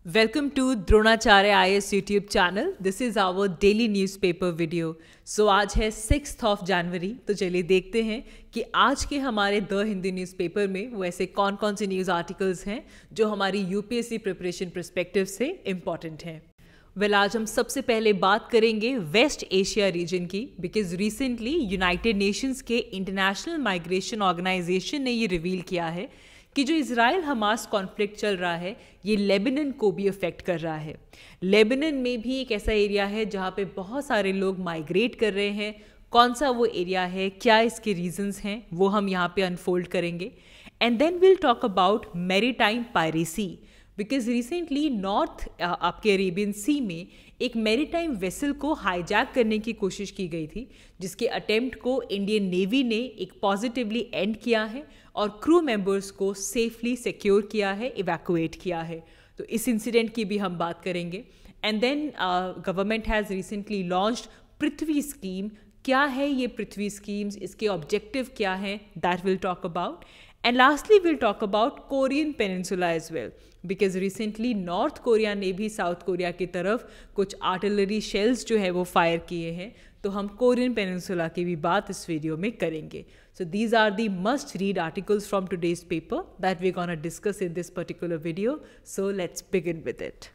Welcome to Dronacharya IAS YouTube channel. This is our daily newspaper video. So आज है 6th of January. तो चलिए देखते हैं कि आज के हमारे द हिंदी न्यूज़पेपर में वो ऐसे कौन कौन से न्यूज़ आर्टिकल्स हैं जो हमारी यूपीएससी प्रिपरेशन परस्पेक्टिव से इम्पॉर्टेंट हैं. आज हम सबसे पहले बात करेंगे वेस्ट एशिया रीजन की, बिकॉज रिसेंटली यूनाइटेड नेशंस के इंटरनेशनल माइग्रेशन ऑर्गेनाइजेशन ने ये रिवील किया है कि जो इजराइल हमास कॉन्फ्लिक्ट चल रहा है ये लेबनान को भी अफेक्ट कर रहा है. लेबनान में भी एक ऐसा एरिया है जहाँ पे बहुत सारे लोग माइग्रेट कर रहे हैं. कौन सा वो एरिया है, क्या इसके रीजंस हैं, वो हम यहाँ पे अनफोल्ड करेंगे. And then will talk about maritime piracy, because recently north आपके अरेबियन सी में एक मैरीटाइम वेसल को हाईजैक करने की कोशिश की गई थी, जिसके अटेम्प्ट को इंडियन नेवी ने एक पॉजिटिवली एंड किया है और क्रू मेंबर्स को सेफली सिक्योर किया है, इवैक्यूएट किया है. तो इस इंसिडेंट की भी हम बात करेंगे. And then government has recently launched Prithvi scheme. क्या है ये पृथ्वी स्कीम्स, इसके ऑब्जेक्टिव क्या हैं, that will talk about. And lastly will talk about Korean peninsula as well, because recently North Korea ने भी साउथ कोरिया की तरफ कुछ आर्टिलरी शेल्स जो है वो फायर किए हैं. तो हम कोरियन पेनिनसुला की भी बात इस वीडियो में करेंगे. So these are the must read articles from today's paper that we're gonna discuss in this particular video. So let's begin with it.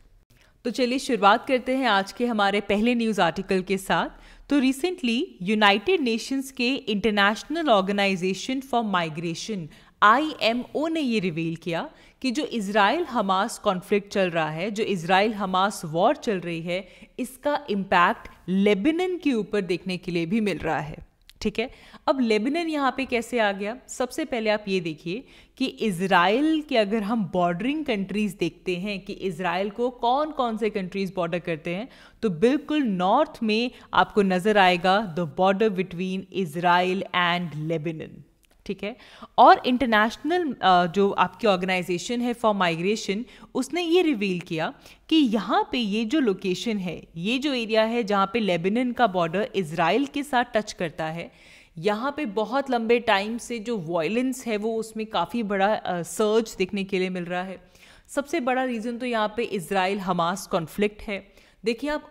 तो चलिए शुरुआत करते हैं आज के हमारे पहले न्यूज़ आर्टिकल के साथ. तो रिसेंटली यूनाइटेड नेशंस के International Organization for Migration IMO ने ये रिवील किया कि जो इज़राइल हमास कॉन्फ्लिक्ट चल रहा है, जो इज़राइल हमास वॉर चल रही है, इसका इम्पैक्ट लेबनान के ऊपर देखने के लिए भी मिल रहा है. ठीक है, अब लेबनान यहाँ पे कैसे आ गया? सबसे पहले आप ये देखिए कि इज़राइल के अगर हम बॉर्डरिंग कंट्रीज़ देखते हैं कि इज़राइल को कौन कौन से कंट्रीज़ बॉर्डर करते हैं, तो बिल्कुल नॉर्थ में आपको नज़र आएगा the border between Israel and Lebanon. ठीक है, और इंटरनेशनल जो आपकी ऑर्गेनाइजेशन है फॉर माइग्रेशन, उसने ये रिवील किया कि यहाँ पे ये जो लोकेशन है, ये जो एरिया है जहाँ पे लेबनान का बॉर्डर इज़राइल के साथ टच करता है, यहाँ पे बहुत लंबे टाइम से जो वायलेंस है वो उसमें काफ़ी बड़ा सर्ज देखने के लिए मिल रहा है. सबसे बड़ा रीज़न तो यहाँ पे इज़राइल हमास कॉन्फ्लिक्ट है. देखिए आप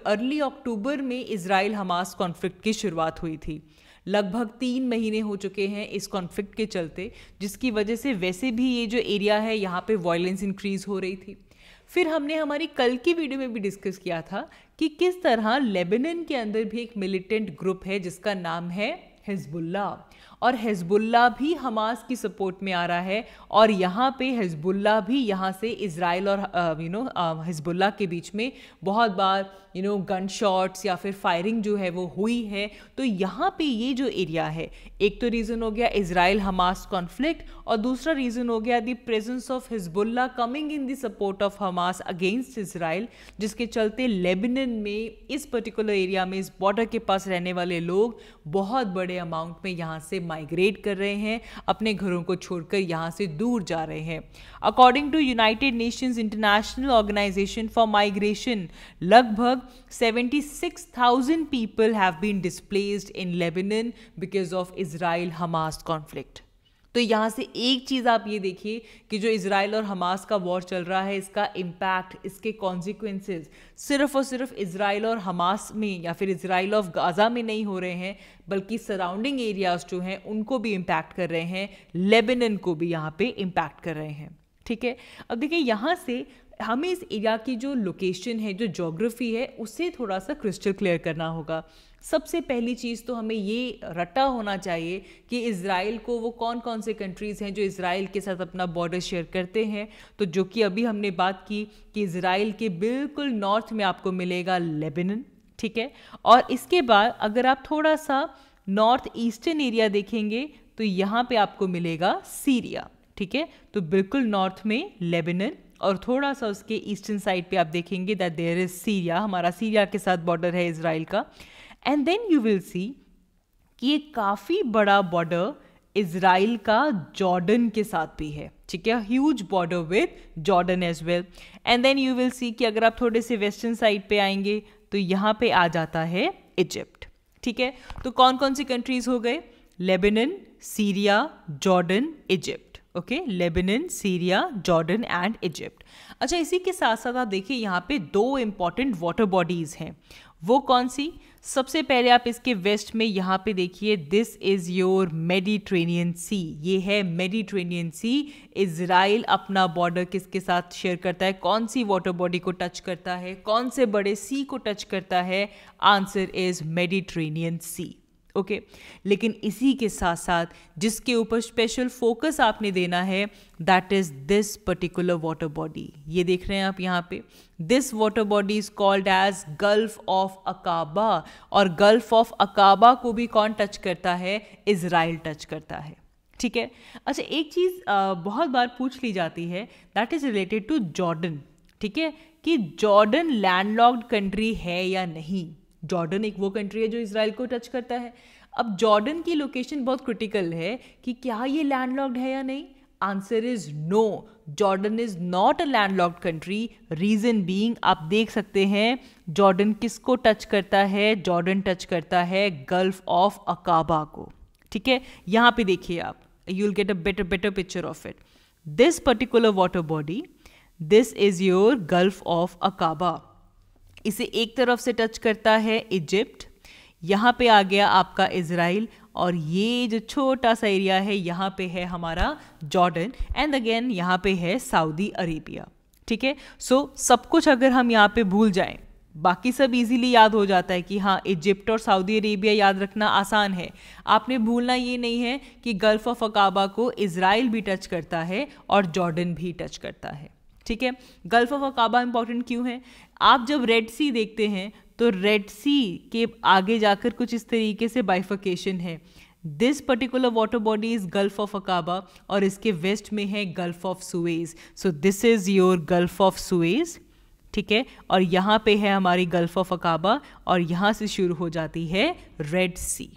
अर्ली अक्टूबर में इज़राइल हमास कॉन्फ्लिक्ट की शुरुआत हुई थी. लगभग 3 महीने हो चुके हैं इस कॉन्फ्लिक्ट के चलते, जिसकी वजह से वैसे भी ये जो एरिया है यहाँ पे वायलेंस इंक्रीज हो रही थी. फिर हमने हमारी कल की वीडियो में भी डिस्कस किया था कि किस तरह लेबनान के अंदर भी एक मिलिटेंट ग्रुप है जिसका नाम है हिजबुल्ला, और हिजबुल्ला भी हमास की सपोर्ट में आ रहा है. और यहाँ पे हिजबुल्ला भी यहाँ से इज़राइल और हिजबुल्ला के बीच में बहुत बार गन शॉट्स या फिर फायरिंग जो है वो हुई है. तो यहाँ पे ये जो एरिया है, एक तो रीज़न हो गया इज़राइल हमास कॉन्फ्लिक्ट, और दूसरा रीज़न हो गया the presence of Hezbollah coming in the support of Hamas against Israel, जिसके चलते लेबनान में इस पर्टिकुलर एरिया में इस बॉर्डर के पास रहने वाले लोग बहुत बड़े अमाउंट में यहाँ से माइग्रेट कर रहे हैं, अपने घरों को छोड़कर यहाँ से दूर जा रहे हैं. According to United Nations International Organization for Migration, लगभग 76,000 people have been displaced in Lebanon because of Israel-Hamas conflict. तो यहाँ से एक चीज़ आप ये देखिए कि जो इज़राइल और हमास का वॉर चल रहा है, इसका इम्पैक्ट, इसके कॉन्सिक्वेंसेस सिर्फ और सिर्फ इज़राइल और हमास में या फिर इज़राइल ऑफ गाज़ा में नहीं हो रहे हैं, बल्कि सराउंडिंग एरियाज जो हैं उनको भी इम्पैक्ट कर रहे हैं, लेबनान को भी यहाँ पे इम्पैक्ट कर रहे हैं. ठीक है, अब देखिए यहाँ से हमें इस एरिया की जो लोकेशन है, जो ज्योग्राफी है, उसे थोड़ा सा क्रिस्टल क्लियर करना होगा. सबसे पहली चीज़ तो हमें ये रटा होना चाहिए कि इज़राइल को वो कौन कौन से कंट्रीज़ हैं जो इज़राइल के साथ अपना बॉर्डर शेयर करते हैं. तो जो कि अभी हमने बात की कि इज़राइल के बिल्कुल नॉर्थ में आपको मिलेगा लेबनान. ठीक है, और इसके बाद अगर आप थोड़ा सा नॉर्थ ईस्टर्न एरिया देखेंगे तो यहाँ पे आपको मिलेगा सीरिया. ठीक है, तो बिल्कुल नॉर्थ में लेबनान, और थोड़ा सा उसके ईस्टर्न साइड पे आप देखेंगे दैट देयर इज सीरिया, हमारा सीरिया के साथ बॉर्डर है इज़राइल का. And then you will see कि ये काफ़ी बड़ा बॉर्डर इज़राइल का जॉर्डन के साथ भी है. ठीक है, huge border with Jordan as well. And then you will see कि अगर आप थोड़े से वेस्टर्न साइड पे आएंगे तो यहाँ पे आ जाता है इजिप्ट. ठीक है, तो कौन कौन सी कंट्रीज हो गए? Lebanon, Syria, Jordan, Egypt. Okay, Lebanon, Syria, Jordan and Egypt. अच्छा, इसी के साथ साथ आप देखिए यहाँ पे 2 इंपॉर्टेंट वाटर बॉडीज़ हैं। वो कौन सी? सबसे पहले आप इसके वेस्ट में यहाँ पे देखिए, दिस इज़ योर मेडिट्रेनियन सी। ये है मेडिट्रेनियन सी। इजराइल अपना बॉर्डर किसके साथ शेयर करता है? कौन सी वाटर बॉडी को टच करता है? कौन से बड़े सी को टच करता है? Answer is Mediterranean sea. Okay, लेकिन इसी के साथ साथ जिसके ऊपर स्पेशल फोकस आपने देना है, that is this particular water body. ये देख रहे हैं आप यहाँ पे, this water body is called as Gulf of Aqaba. और गल्फ ऑफ अकाबा को भी कौन टच करता है? इजराइल टच करता है। ठीक है। अच्छा, एक चीज़ बहुत बार पूछ ली जाती है, that is related to Jordan. ठीक है, कि जॉर्डन लैंडलॉक्ड कंट्री है या नहीं। जॉर्डन एक वो कंट्री है जो इजराइल को टच करता है। अब जॉर्डन की लोकेशन बहुत क्रिटिकल है कि क्या ये लैंडलॉक्ड है या नहीं। Answer is no, Jordan is not a landlocked country. Reason being, आप देख सकते हैं जॉर्डन किसको टच करता है? जॉर्डन टच करता है गल्फ ऑफ अकाबा को। ठीक है, यहाँ पे देखिए आप, you will get a better picture of it. This particular water body, this is your gulf of अकाबा। इसे एक तरफ से टच करता है इजिप्ट, यहाँ पे आ गया आपका इजराइल, और ये जो छोटा सा एरिया है यहाँ पे है हमारा जॉर्डन, एंड अगेन यहाँ पे है सऊदी अरेबिया। ठीक है, सो सब कुछ अगर हम यहाँ पे भूल जाएं, बाकी सब इजीली याद हो जाता है कि हाँ, इजिप्ट और सऊदी अरेबिया याद रखना आसान है। आपने भूलना ये नहीं है कि गल्फ ऑफ अकाबा को इजराइल भी टच करता है और जॉर्डन भी टच करता है। ठीक है, गल्फ ऑफ अकाबा इंपॉर्टेंट क्यों है? आप जब रेड सी देखते हैं तो रेड सी के आगे जाकर कुछ इस तरीके से बाइफर्केशन है। This particular water body is gulf of Aqaba, और इसके वेस्ट में है gulf of Suez. So this is your gulf of Suez. ठीक है, और यहाँ पे है हमारी गल्फ ऑफ अकाबा, और यहाँ से शुरू हो जाती है रेड सी।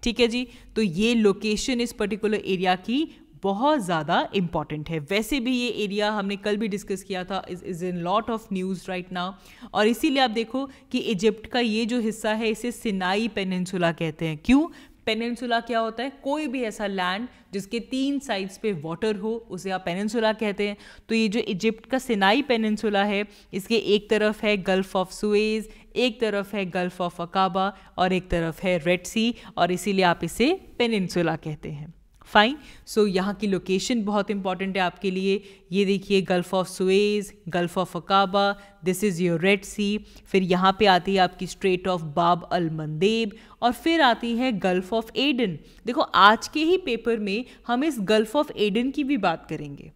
ठीक है जी, तो ये लोकेशन इस पर्टिकुलर एरिया की बहुत ज़्यादा इंपॉर्टेंट है। वैसे भी ये एरिया हमने कल भी डिस्कस किया था, is in lot of news right now. और इसीलिए आप देखो कि इजिप्ट का ये जो हिस्सा है इसे सिनाई पेनिनसुला कहते हैं। क्यों? पेनिनसुला क्या होता है? कोई भी ऐसा लैंड जिसके 3 साइड्स पे वाटर हो उसे आप पेनिनसुला कहते हैं। तो ये जो इजिप्ट का सिनाई पेनिनसुला है, इसके एक तरफ है गल्फ ऑफ सुएज, एक तरफ है गल्फ ऑफ अकाबा, और एक तरफ है रेड सी, और इसीलिए आप इसे पेनिनसुला कहते हैं। फाइन, सो यहाँ की लोकेशन बहुत इंपॉर्टेंट है आपके लिए। ये देखिए, Gulf of Suez, Gulf of Aqaba, this is your Red Sea. फिर यहाँ पे आती है आपकी स्ट्रेट ऑफ बाब अल मंदेब, और फिर आती है गल्फ ऑफ एडन। देखो, आज के ही पेपर में हम इस गल्फ ऑफ एडन की भी बात करेंगे।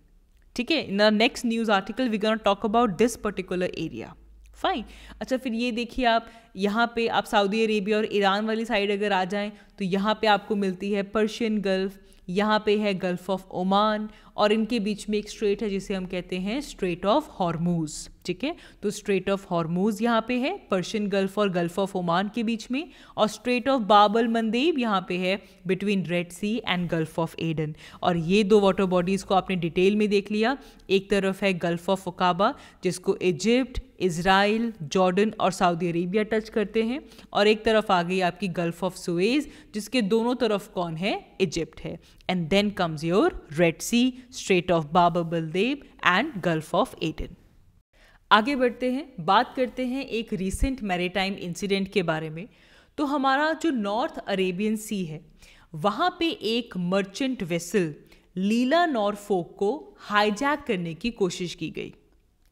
ठीक है, in next news article we gonna talk about this particular area. Fine. अच्छा, फिर ये देखिए आप, यहाँ पे आप सऊदी अरेबिया और ईरान वाली साइड अगर आ जाएं तो यहाँ पे आपको मिलती है पर्शियन गल्फ, यहाँ पे है गल्फ ऑफ ओमान, और इनके बीच में एक स्ट्रेट है जिसे हम कहते हैं स्ट्रेट ऑफ हॉर्मूज। ठीक है, तो स्ट्रेट ऑफ हॉर्मूज यहाँ पे है पर्शियन गल्फ और गल्फ ऑफ ओमान के बीच में, और स्ट्रेट ऑफ बाब अल मंदेब यहाँ पे है between Red Sea and Gulf of Aden. और ये 2 वाटर बॉडीज़ को आपने डिटेल में देख लिया। एक तरफ है गल्फ ऑफ अकाबा जिसको इजिप्ट, इजराइल, जॉर्डन और सऊदी अरेबिया टच करते हैं, और एक तरफ आ गई आपकी गल्फ ऑफ सुएज जिसके दोनों तरफ कौन है? इजिप्ट है। And then comes your Red Sea, Strait of Bab al Mandeb and Gulf of Aden. आगे बढ़ते हैं, बात करते हैं एक रीसेंट मैरीटाइम इंसिडेंट के बारे में। तो हमारा जो नॉर्थ अरेबियन सी है, वहाँ पे एक मर्चेंट वेसल लीला नॉरफोक को हाईजैक करने की कोशिश की गई।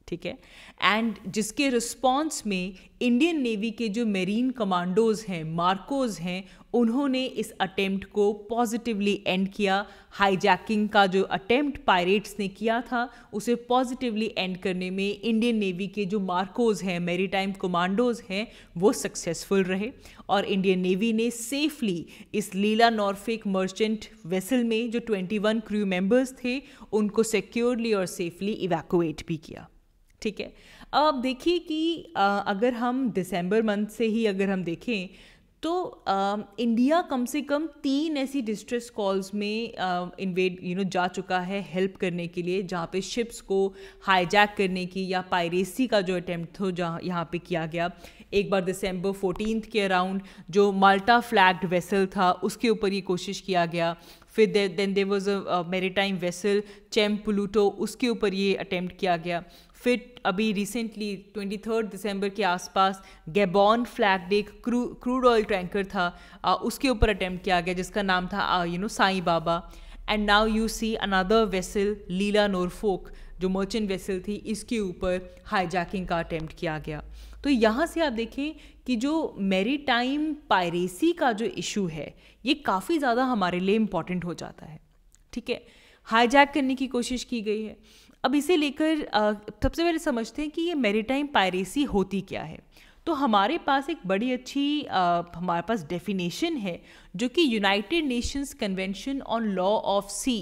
ठीक है, एंड जिसके रिस्पॉन्स में इंडियन नेवी के जो मेरीन कमांडोज हैं, मार्कोज हैं, उन्होंने इस अटेम्प्ट को पॉजिटिवली एंड किया। हाईजैकिंग का जो अटेम्प्ट पायरेट्स ने किया था उसे पॉजिटिवली एंड करने में इंडियन नेवी के जो मार्कोज हैं, मेरीटाइम कमांडोज हैं, वो सक्सेसफुल रहे, और इंडियन नेवी ने सेफली इस लीला नॉरफेक मर्चेंट वेसल में जो 21 क्रू मेंबर्स थे उनको सिक्योरली और सेफली इवैक्यूएट भी किया। ठीक है, अब देखिए कि अगर हम दिसंबर मंथ से ही अगर हम देखें तो इंडिया कम से कम 3 ऐसी डिस्ट्रेस कॉल्स में इन्वेड जा चुका है हेल्प करने के लिए, जहाँ पे शिप्स को हाईजैक करने की या पायरेसी का जो अटेम्प्ट था जहाँ यहाँ पे किया गया। एक बार दिसंबर 14 के अराउंड जो माल्टा फ्लैग्ड वेसल था उसके ऊपर ये कोशिश किया गया। फिर then there was a maritime vessel Chem Pluto, उसके ऊपर ये अटेम्प्ट किया गया। फिर अभी रिसेंटली 23 दिसंबर के आसपास गैबॉन फ्लैग एक क्रूड ऑयल टैंकर था, उसके ऊपर अटेम्प्ट किया गया जिसका नाम था Sai Baba. And now you see another vessel Lila Norfolk जो मर्चेंट वेसल थी, इसके ऊपर हाईजैकिंग का अटेम्प्ट किया गया। तो यहाँ से आप देखें कि जो मैरीटाइम पायरेसी का जो इशू है ये काफ़ी ज़्यादा हमारे लिए इम्पॉर्टेंट हो जाता है। ठीक है, हाईजैक करने की कोशिश की गई है। अब इसे लेकर सबसे पहले समझते हैं कि ये मैरीटाइम पायरेसी होती क्या है। तो हमारे पास एक बड़ी अच्छी हमारे पास डेफिनेशन है जो कि United Nations Convention on Law of Sea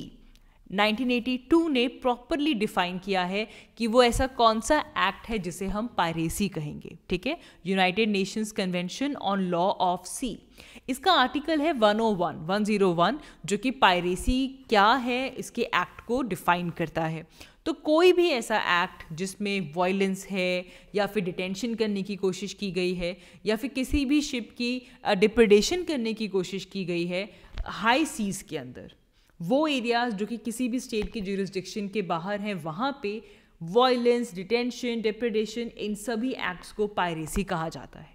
1982 ने प्रॉपरली डिफाइन किया है कि वो ऐसा कौन सा एक्ट है जिसे हम पायरेसी कहेंगे। ठीक है, United Nations Convention on Law of Sea, इसका आर्टिकल है 101 जो कि पायरेसी क्या है इसके एक्ट को डिफाइन करता है। तो कोई भी ऐसा एक्ट जिसमें वायलेंस है या फिर डिटेंशन करने की कोशिश की गई है या फिर किसी भी शिप की डिप्रेडेशन करने की कोशिश की गई है हाई सीज के अंदर, वो एरियाज जो कि किसी भी स्टेट के ज्यूरिसडिक्शन के बाहर हैं, वहाँ पे वायलेंस, डिटेंशन, डिप्रेडेशन, इन सभी एक्ट्स को पायरेसी कहा जाता है।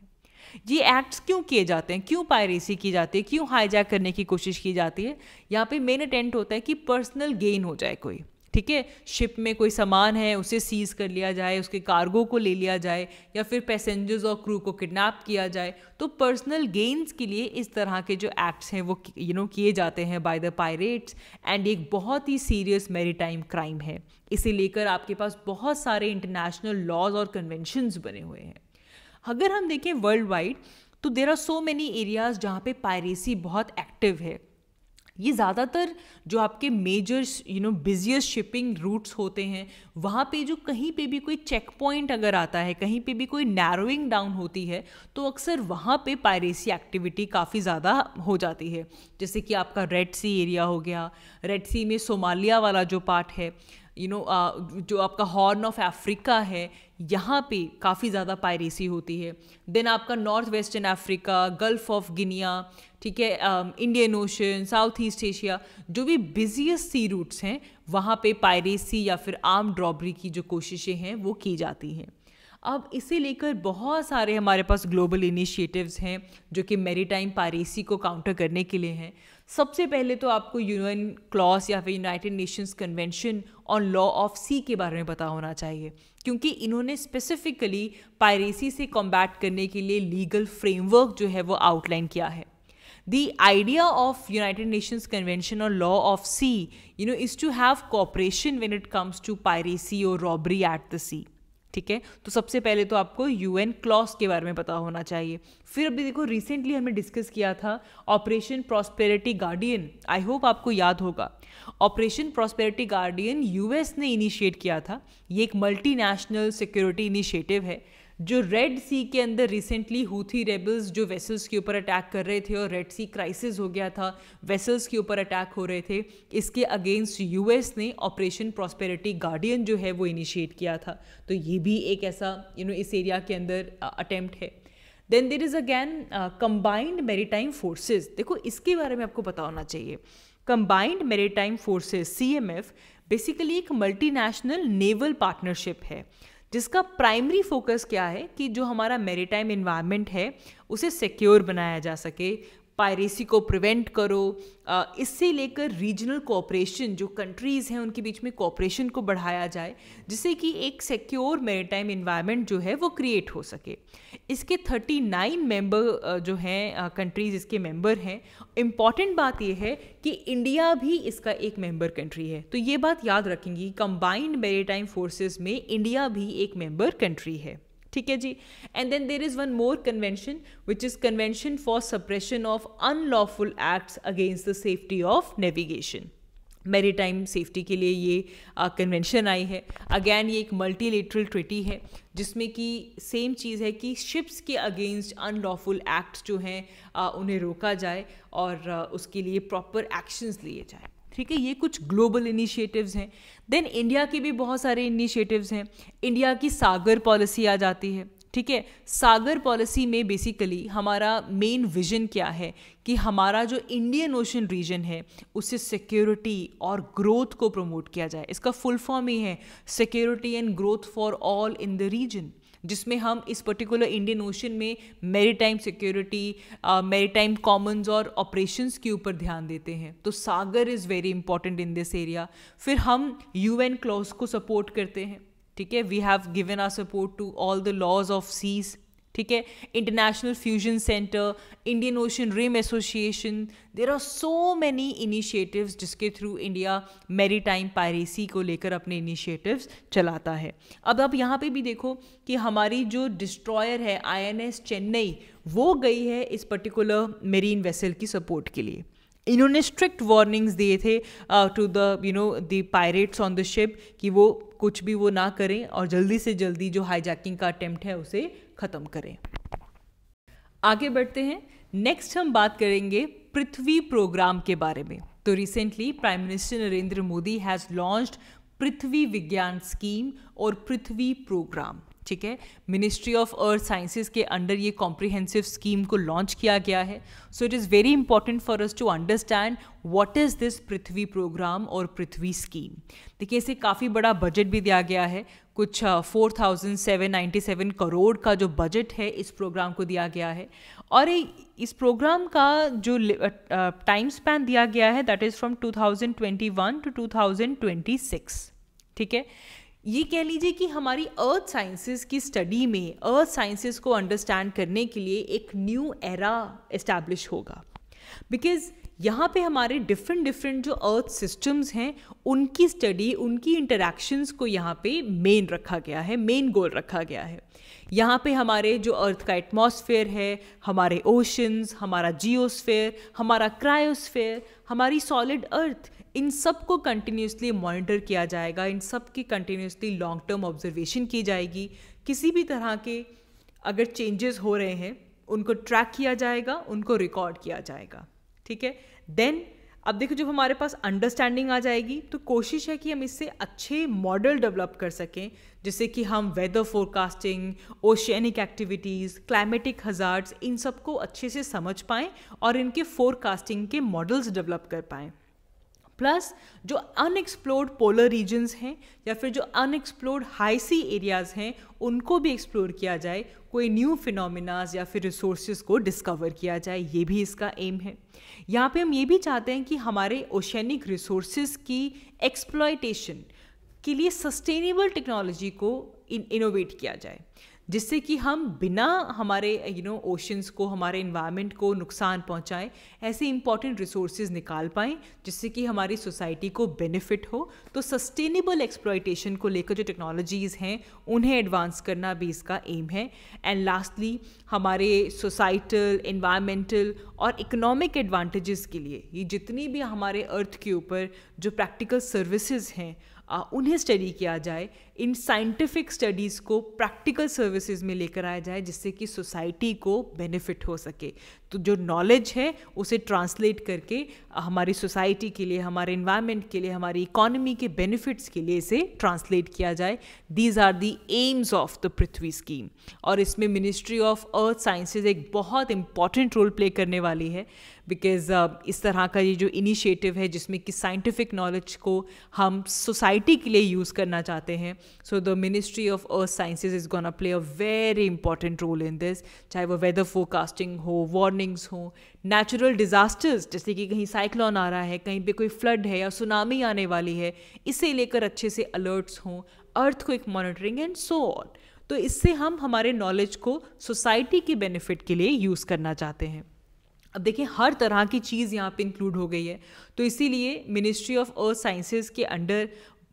ये एक्ट्स क्यों किए जाते हैं, क्यों पायरेसी की जाती है, क्यों हाईजैक करने की कोशिश की जाती है? यहाँ पे मेन अटेंट होता है कि पर्सनल गेन हो जाए कोई। ठीक है, शिप में कोई सामान है उसे सीज कर लिया जाए, उसके कार्गो को ले लिया जाए या फिर पैसेंजर्स और क्रू को किडनैप किया जाए। तो पर्सनल गेन्स के लिए इस तरह के जो एक्ट्स हैं वो किए जाते हैं बाय द पायरेट्स, एंड एक बहुत ही सीरियस मैरीटाइम क्राइम है। इसे लेकर आपके पास बहुत सारे इंटरनेशनल लॉज और कन्वेंशंस बने हुए हैं। अगर हम देखें वर्ल्ड वाइड तो there are so many areas जहाँ पे पायरेसी बहुत एक्टिव है। ये ज़्यादातर जो आपके मेजर बिजिएस्ट शिपिंग रूट्स होते हैं वहाँ पे जो कहीं पे भी कोई चेक पॉइंट अगर आता है, कहीं पे भी कोई नैरोइंग डाउन होती है तो अक्सर वहाँ पे पायरेसी एक्टिविटी काफ़ी ज़्यादा हो जाती है। जैसे कि आपका रेड सी एरिया हो गया, रेड सी में सोमालिया वाला जो पार्ट है, जो आपका हॉर्न ऑफ अफ्रीका है, यहाँ पे काफ़ी ज़्यादा पायरेसी होती है। देन आपका north western Africa, gulf of Guinea, ठीक है, Indian ocean, south east Asia, जो भी बिजिएस्ट सी रूट्स हैं वहाँ पे पायरेसी या फिर आर्म्ड रॉबरी की जो कोशिशें हैं वो की जाती हैं। अब इसे लेकर बहुत सारे हमारे पास ग्लोबल इनिशिएटिव्स हैं जो कि मैरीटाइम पायरेसी को काउंटर करने के लिए हैं। सबसे पहले तो आपको यूएन क्लॉज या फिर United Nations Convention on Law of Sea के बारे में पता होना चाहिए, क्योंकि इन्होंने स्पेसिफिकली पायरेसी से कॉम्बैट करने के लिए लीगल फ्रेमवर्क जो है वो आउटलाइन किया है। The idea of United Nations Convention on Law of Sea, is to have cooperation when it comes to piracy or robbery at the sea. ठीक है, तो सबसे पहले तो आपको यूएन क्लॉज के बारे में पता होना चाहिए। फिर अभी देखो रिसेंटली हमने डिस्कस किया था operation prosperity guardian, I hope आपको याद होगा। ऑपरेशन प्रॉस्पेरिटी गार्डियन यूएस ने इनिशिएट किया था। ये एक मल्टीनेशनल सिक्योरिटी इनिशिएटिव है जो रेड सी के अंदर रिसेंटली हूथी रेबल्स जो वेसल्स के ऊपर अटैक कर रहे थे और रेड सी क्राइसिस हो गया था, वेसल्स के ऊपर अटैक हो रहे थे, इसके अगेंस्ट यूएस ने ऑपरेशन प्रॉस्पेरिटी गार्डियन जो है वो इनिशिएट किया था। तो ये भी एक ऐसा इस एरिया के अंदर अटेम्प्ट है। Then there is again combined maritime forces. देखो इसके बारे में आपको पता होना चाहिए। Combined maritime forces CMF basically एक मल्टीनेशनल नेवल पार्टनरशिप है जिसका प्राइमरी फोकस क्या है कि जो हमारा मैरीटाइम एनवायरनमेंट है उसे सिक्योर बनाया जा सके, पायरेसी को प्रिवेंट करो, इससे लेकर रीजनल कोऑपरेशन जो कंट्रीज़ हैं उनके बीच में कोऑपरेशन को बढ़ाया जाए जिससे कि एक सिक्योर मैरीटाइम एनवायरनमेंट जो है वो क्रिएट हो सके। इसके 39 मेंबर जो हैं कंट्रीज़ इसके मेंबर हैं। इम्पॉर्टेंट बात यह है कि इंडिया भी इसका एक मेंबर कंट्री है, तो ये बात याद रखेंगे, कंबाइंड मैरीटाइम फोर्सेस में इंडिया भी एक मेंबर कंट्री है। ठीक है जी। And then there is one more convention which is Convention for Suppression of Unlawful Acts Against the Safety of Navigation. Maritime safety के लिए ये कन्वेंशन आई है। अगैन ये एक मल्टीलेटरल ट्रीटी है जिसमें कि सेम चीज़ है कि शिप्स के अगेंस्ट अनलॉफुल एक्ट्स जो हैं उन्हें रोका जाए और उसके लिए प्रॉपर एक्शंस लिए जाए। ठीक है, ये कुछ ग्लोबल इनिशिएटिव्स हैं। देन इंडिया के भी बहुत सारे इनिशिएटिव्स हैं। इंडिया की सागर पॉलिसी आ जाती है। ठीक है। सागर पॉलिसी में बेसिकली हमारा मेन विजन क्या है कि हमारा जो इंडियन ओशन रीजन है उसे सिक्योरिटी और ग्रोथ को प्रमोट किया जाए। इसका फुल फॉर्म ही है security and growth for all in the region, जिसमें हम इस पर्टिकुलर इंडियन ओशन में मैरीटाइम सिक्योरिटी, मैरीटाइम कॉमन्स और ऑपरेशंस के ऊपर ध्यान देते हैं। तो SAGAR is very important in this area. फिर हम यूएन क्लॉज को सपोर्ट करते हैं, ठीक है। We have given our support to all the laws of seas, ठीक है। International fusion centre, Indian ocean rim association, there are so many initiatives जिसके थ्रू इंडिया मैरीटाइम पायरेसी को लेकर अपने इनिशिएटिव्स चलाता है। अब आप यहाँ पे भी देखो कि हमारी जो डिस्ट्रॉयर है INS चेन्नई, वो गई है इस पर्टिकुलर मेरीन वेसल की सपोर्ट के लिए। इन्होंने स्ट्रिक्ट वार्निंग्स दिए थे to the pirates on the ship कि वो कुछ भी वो ना करें और जल्दी से जल्दी जो हाईजैकिंग का अटेम्प्ट है उसे ख़त्म करें। आगे बढ़ते हैं। नेक्स्ट हम बात करेंगे पृथ्वी प्रोग्राम के बारे में। तो recently prime minister Narendra Modi has launched Prithvi Vigyan scheme और पृथ्वी प्रोग्राम, ठीक है। मिनिस्ट्री ऑफ अर्थ साइंसेज के अंडर ये कॉम्प्रिहेंसिव स्कीम को लॉन्च किया गया है। So it is very important for us to understand what is this Prithvi programme और पृथ्वी स्कीम। देखिए, इसे काफ़ी बड़ा बजट भी दिया गया है। कुछ 4797 करोड़ का जो बजट है इस प्रोग्राम को दिया गया है। और इस प्रोग्राम का जो टाइम स्पैन दिया गया है दैट इज़ फ्रॉम 2021 टू 2026, ठीक है। ये कह लीजिए कि हमारी अर्थ साइंसेस की स्टडी में अर्थ साइंसेस को अंडरस्टैंड करने के लिए एक न्यू एरा एस्टैब्लिश होगा, बिकॉज यहाँ पे हमारे डिफरेंट जो अर्थ सिस्टम्स हैं उनकी स्टडी, उनकी इंटरैक्शंस को यहाँ पे मेन रखा गया है, मेन गोल रखा गया है। यहाँ पे हमारे जो अर्थ का एटमॉस्फेयर है, हमारे ओशंस, हमारा जियोस्फेयर, हमारा क्रायोस्फेयर, हमारी सॉलिड अर्थ, इन सब को कंटिन्यूसली मॉनिटर किया जाएगा। इन सब की कंटिन्यूसली लॉन्ग टर्म ऑब्जर्वेशन की जाएगी। किसी भी तरह के अगर चेंजेस हो रहे हैं उनको ट्रैक किया जाएगा, उनको रिकॉर्ड किया जाएगा, ठीक है। देन अब देखो, जब हमारे पास अंडरस्टैंडिंग आ जाएगी तो कोशिश है कि हम इससे अच्छे मॉडल डेवलप कर सकें, जिससे कि हम weather forecasting, oceanic activities, climatic hazards, इन सब को अच्छे से समझ पाएँ और इनके फोरकास्टिंग के मॉडल्स डेवलप कर पाएँ। प्लस जो अनएक्सप्लोर्ड पोलर रीजन्स हैं या फिर जो अनएक्सप्लोर्ड हाई सी एरियाज़ हैं उनको भी एक्सप्लोर किया जाए, कोई न्यू फिनोमिनाज या फिर रिसोर्सेज को डिस्कवर किया जाए, ये भी इसका एम है। यहाँ पे हम ये भी चाहते हैं कि हमारे ओशियनिक रिसोर्सेज की एक्सप्लॉयटेशन के लिए सस्टेनेबल टेक्नोलॉजी को इनोवेट किया जाए, जिससे कि हम बिना हमारे ओशंस को, हमारे इन्वायरमेंट को नुकसान पहुंचाएं, ऐसे इंपॉर्टेंट रिसोर्सेज निकाल पाएं जिससे कि हमारी सोसाइटी को बेनिफिट हो। तो सस्टेनेबल एक्सप्लॉयटेशन को लेकर जो टेक्नोलॉजीज़ हैं उन्हें एडवांस करना भी इसका एम है। एंड लास्टली, हमारे सोसाइटल, इन्वायरमेंटल और इकोनॉमिक एडवांटेजेस के लिए ये जितनी भी हमारे अर्थ के ऊपर जो प्रैक्टिकल सर्विसेज हैं उन्हें स्टडी किया जाए। इन साइंटिफिक स्टडीज़ को प्रैक्टिकल सर्विसेज में लेकर आया जाए जिससे कि सोसाइटी को बेनिफिट हो सके। तो जो नॉलेज है उसे ट्रांसलेट करके हमारी सोसाइटी के लिए, हमारे इन्वायरमेंट के लिए, हमारी इकोनॉमी के बेनिफिट्स के लिए इसे ट्रांसलेट किया जाए। These are the aims of the Prithvi scheme. और इसमें मिनिस्ट्री ऑफ अर्थ साइंसेज एक बहुत इंपॉर्टेंट रोल प्ले करने वाली है, बिकॉज इस तरह का ये जो इनिशिएटिव है जिसमें कि साइंटिफिक नॉलेज को हम सोसाइटी के लिए यूज़ करना चाहते हैं, so the Ministry of Earth Sciences is gonna play a very important role in this. चाहे वो वेदर फोरकास्टिंग हो, वार्निंग्स हो, नेचुरल डिज़ास्टर्स जैसे कि कहीं साइक्लोन आ रहा है, कहीं पे कोई फ्लड है या सुनामी आने वाली है, इसे लेकर अच्छे से अलर्ट्स हों, earthquake monitoring and so on. तो इससे हम हमारे नॉलेज को सोसाइटी के बेनिफिट के लिए यूज़ करना चाहते हैं। अब देखिए, हर तरह की चीज़ यहाँ पे इंक्लूड हो गई है, तो इसीलिए मिनिस्ट्री ऑफ अर्थ साइंसेज के अंडर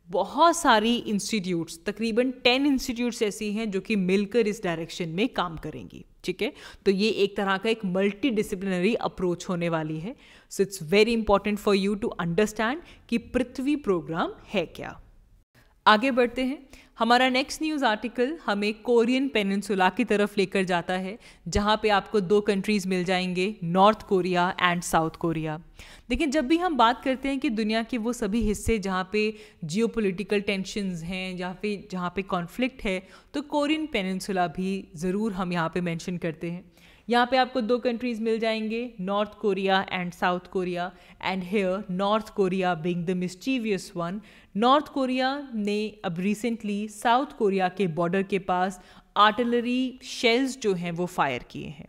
बहुत सारी इंस्टीट्यूट्स, तकरीबन 10 इंस्टीट्यूट्स ऐसी हैं जो कि मिलकर इस डायरेक्शन में काम करेंगी, ठीक है। तो ये एक तरह का एक मल्टी डिसिप्लिनरी अप्रोच होने वाली है। So it's very important for you to understand कि पृथ्वी प्रोग्राम है क्या। आगे बढ़ते हैं। हमारा नेक्स्ट न्यूज़ आर्टिकल हमें कोरियन पेनिनसुला की तरफ लेकर जाता है, जहाँ पे आपको दो कंट्रीज़ मिल जाएंगे, North Korea and South Korea. लेकिन जब भी हम बात करते हैं कि दुनिया के वो सभी हिस्से जहाँ पे जियोपॉलिटिकल टेंशन्स हैं, जहाँ पे कॉन्फ्लिक्ट है, तो कोरियन पेनिनसुला भी ज़रूर हम यहाँ पे मेंशन करते हैं। यहाँ पे आपको दो कंट्रीज़ मिल जाएंगे, North Korea and South Korea, and here North Korea being the mischievous one. North Korea ने अब रिसेंटली साउथ कोरिया के बॉर्डर के पास आर्टिलरी शेल्स जो हैं वो फायर किए हैं,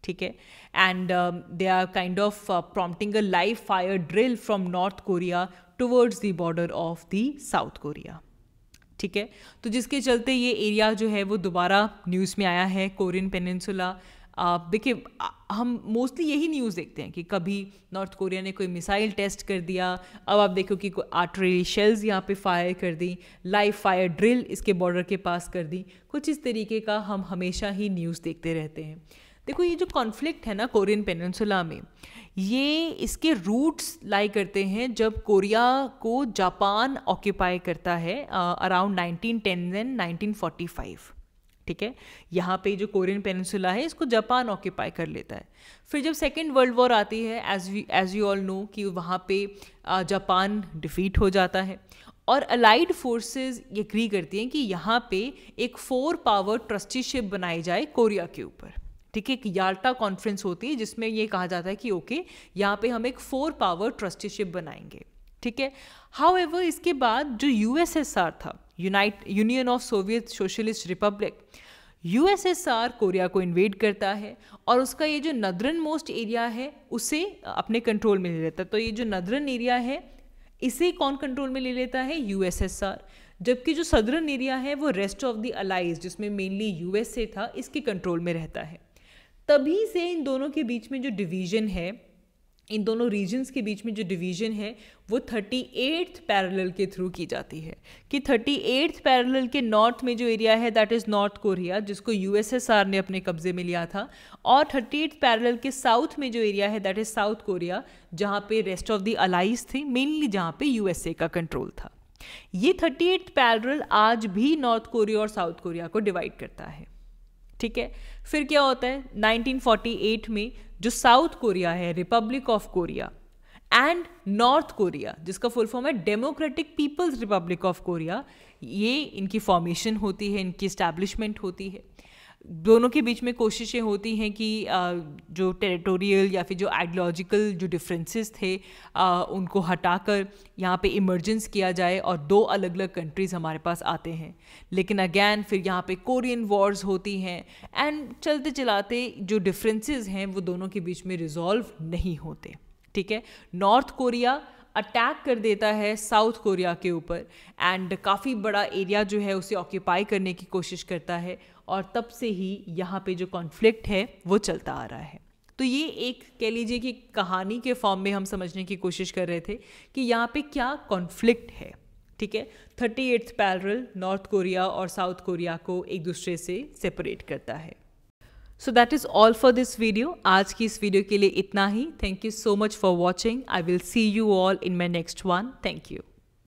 ठीक है, and they are kind of prompting a live fire drill from North Korea towards the border of the South Korea, ठीक है। तो जिसके चलते ये एरिया जो है वो दोबारा न्यूज़ में आया है, कोरियन पेनिनसुला। देखिए, हम मोस्टली यही न्यूज़ देखते हैं कि कभी नॉर्थ कोरिया ने कोई मिसाइल टेस्ट कर दिया, अब आप देखो कि कोई आर्टिलरी शेल्स यहाँ पे फायर कर दी, लाइव फायर ड्रिल इसके बॉर्डर के पास कर दी, कुछ इस तरीके का हम हमेशा ही न्यूज़ देखते रहते हैं। देखो, ये जो कॉन्फ्लिक्ट है ना कोरियन पेनिनसुला में, ये इसके रूट्स लाई करते हैं जब कोरिया को जापान ऑक्यूपाई करता है अराउंड 1910 एंड 1945, ठीक है। यहाँ पे जो कोरियन पेनिनसुला है इसको जापान ऑक्यूपाई कर लेता है। फिर जब सेकेंड वर्ल्ड वॉर आती है, एज यू ऑल नो, कि वहाँ पे जापान डिफीट हो जाता है और अलाइड फोर्सेस ये एग्री करती हैं कि यहाँ पे एक 4 पावर ट्रस्टीशिप बनाई जाए कोरिया के ऊपर, ठीक है। एक याल्टा कॉन्फ्रेंस होती है जिसमें ये कहा जाता है कि ओके, यहाँ पे हम एक 4 पावर ट्रस्टीशिप बनाएंगे, ठीक है। हाउएवर इसके बाद जो यूएसएसआर था, union of Soviet socialist Republic, USSR Korea को इन्वेड करता है और उसका ये जो नदरन मोस्ट एरिया है उसे अपने कंट्रोल में ले लेता है। तो ये जो नदरन एरिया है इसे कौन कंट्रोल में ले लेता है? यूएसएसआर। जबकि जो सदर्न एरिया है वो रेस्ट ऑफ द अलाइज, जिसमें मेनली यूएसए था, इसके कंट्रोल में रहता है। तभी से इन दोनों के बीच में जो डिवीजन है, इन दोनों रीजन्स के बीच में जो डिवीजन है वो 38th पैरेलल के थ्रू की जाती है कि 38th पैरेलल के नॉर्थ में जो एरिया है दैट इज़ नॉर्थ कोरिया, जिसको यूएसएसआर ने अपने कब्जे में लिया था, और 38th पैरेलल के साउथ में जो एरिया है दैट इज़ साउथ कोरिया, जहाँ पे रेस्ट ऑफ द अलाइज थे, मेनली जहाँ पे यूएसए का कंट्रोल था। ये 38th पैरेलल आज भी नॉर्थ कोरिया और साउथ कोरिया को डिवाइड करता है, ठीक है। फिर क्या होता है, 1948 में जो साउथ कोरिया है, Republic of Korea, and North Korea, जिसका फुल फॉर्म है Democratic People's Republic of Korea, ये इनकी फॉर्मेशन होती है, इनकी इस्टेब्लिशमेंट होती है। दोनों के बीच में कोशिशें होती हैं कि जो टेरिटोरियल या फिर जो आइडियोलॉजिकल जो डिफरेंसेस थे उनको हटाकर यहाँ पे इमर्जेंस किया जाए और दो अलग अलग कंट्रीज़ हमारे पास आते हैं। लेकिन अगैन फिर यहाँ पे कोरियन वॉर्स होती हैं एंड चलते चलाते जो डिफरेंसेस हैं वो दोनों के बीच में रिजॉल्व नहीं होते, ठीक है। नॉर्थ कोरिया अटैक कर देता है साउथ कोरिया के ऊपर एंड काफ़ी बड़ा एरिया जो है उसे ऑक्यूपाई करने की कोशिश करता है, और तब से ही यहाँ पे जो कॉन्फ्लिक्ट है वो चलता आ रहा है। तो ये एक कह लीजिए कि कहानी के फॉर्म में हम समझने की कोशिश कर रहे थे कि यहाँ पे क्या कॉन्फ्लिक्ट है, ठीक है। 38th पैरेलल नॉर्थ कोरिया और साउथ कोरिया को एक दूसरे से सेपरेट करता है। So that is all for this video. आज की इस वीडियो के लिए इतना ही। Thank you so much for watching. I will see you all in my next one. Thank you.